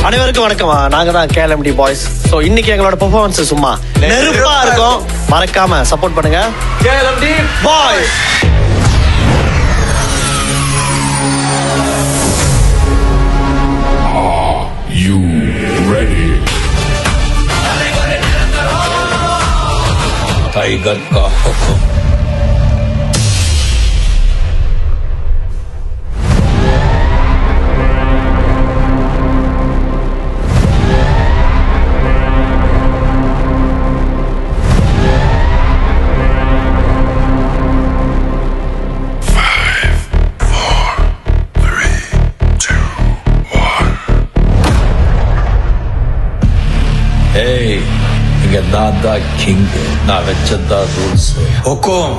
அனைவருக்கும் வணக்கமா, நாங்க தான் KLMD பாய்ஸ். ஸோ இன்னைக்கு எங்களோட பெர்ஃபார்மன்ஸ் சும்மா நெருப்பா இருக்கும். மறக்காம சப்போர்ட் பண்ணுங்க KLMD boys. You ready? Tiger का हुक्म. இங்க நான் தான் கிங், நான் வச்சதா ரூல்ஸ். ஹுக்கும்.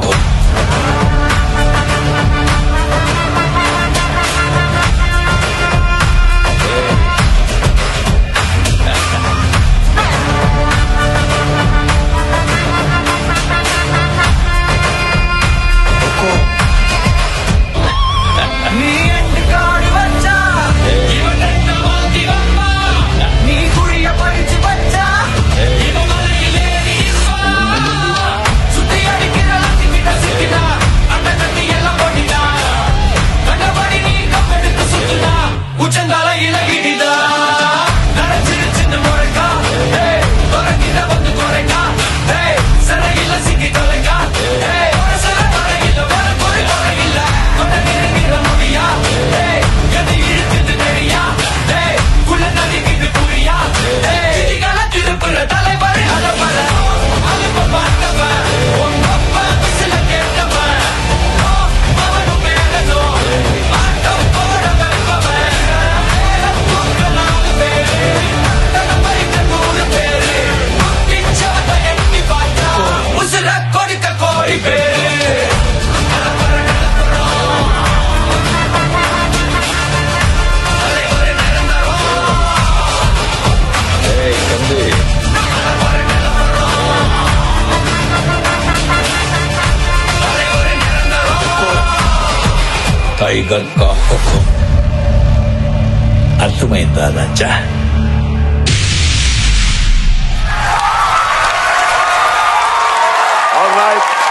टाइगर का हुक्म. अर्थమైందా రాజా?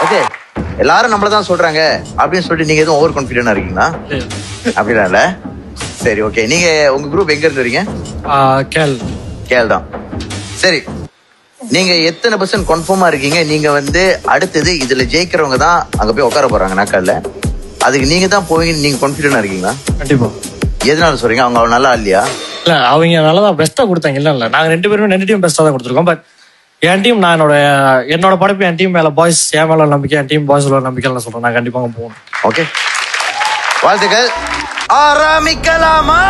ஓகே, எல்லாரும் நம்மள தான் சொல்றாங்க அப்படின்னு சொல்லிட்டு நீங்க எதுவும் ஓவர் கான்ஃபிடென்ட்டா இருக்கீங்களா? அப்படிலாம் இல்ல. சரி, ஓகே. நீங்க உங்க குரூப் எங்க இருந்து வரீங்க? கேல் தான். சரி, நீங்க எத்தனை % கன்ஃபார்மா இருக்கீங்க? நீங்க வந்து அடுத்தது இதுல ஜெயிக்கிறவங்க தான் அங்க போய் உட்கார போறாங்க நாக்கால. அதுக்கு நீங்க தான் போவீங்க, நீங்க கான்ஃபிடென்ட்டா இருக்கீங்களா? கண்டிப்பா. எதனால சொல்றீங்க? அவங்க அவ்வளவு நல்லா இல்லையா? இல்ல, அவங்க நல்லா பெஸ்டா கொடுத்தாங்க. இல்ல நாங்க 2 பேருமே 2 டீம் பெஸ்டா தான் கொடுத்துருக்கோம். பட் என் டீம், நான் என்னோட படைப்பு என் டீம் மேல பாய்ஸ், என் மேல நம்பிக்கை, என் டீம் பாய்ஸ் நம்பிக்கை சொல்றேன். நான் கண்டிப்பா போகணும். ஓகே, வாழ்த்துக்கள். ஆரம்பிக்கலாமா?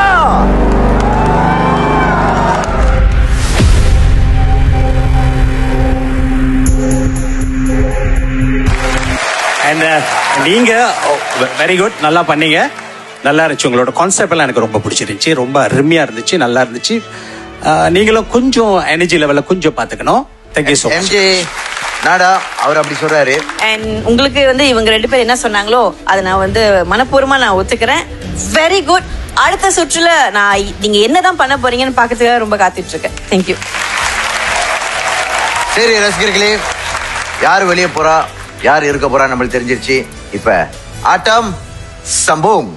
நீங்க வெரி குட், நல்லா பண்ணீங்க. நல்லா இருந்துச்சு. உங்களோட கான்செப்ட் எல்லாம் எனக்கு ரொம்ப பிடிச்சிருந்துச்சு. ரொம்ப அருமையா இருந்துச்சு, நல்லா இருந்துச்சு. நீங்களும் கொஞ்சம் எனர்ஜி லெவல்ல கொஞ்சம் பாத்துக்கணும். Thank you so much. எம்ஜே நாடா அவர் அப்படி சொல்றாரு. அண்ட் உங்களுக்கு வந்து இவங்க 2 பேர் என்ன சொன்னாங்களோ அதை நான் வந்து மனப்பூர்வமா நான் ஒத்துக்கிறேன். Very good. அடுத்த சுற்றுல நான் நீங்க என்னதான் பண்ண போறீங்கன்னு பாக்கிறதுக்காக ரொம்ப காத்துட்டு இருக்கேன். தேங்க்யூ. சரி ரசிகர்களே, யார் வெளியே போறா, யார் இருக்க போறா நம்மளுக்கு தெரிஞ்சிருச்சு. இப்ப ஆட்டம் சம்பவம்.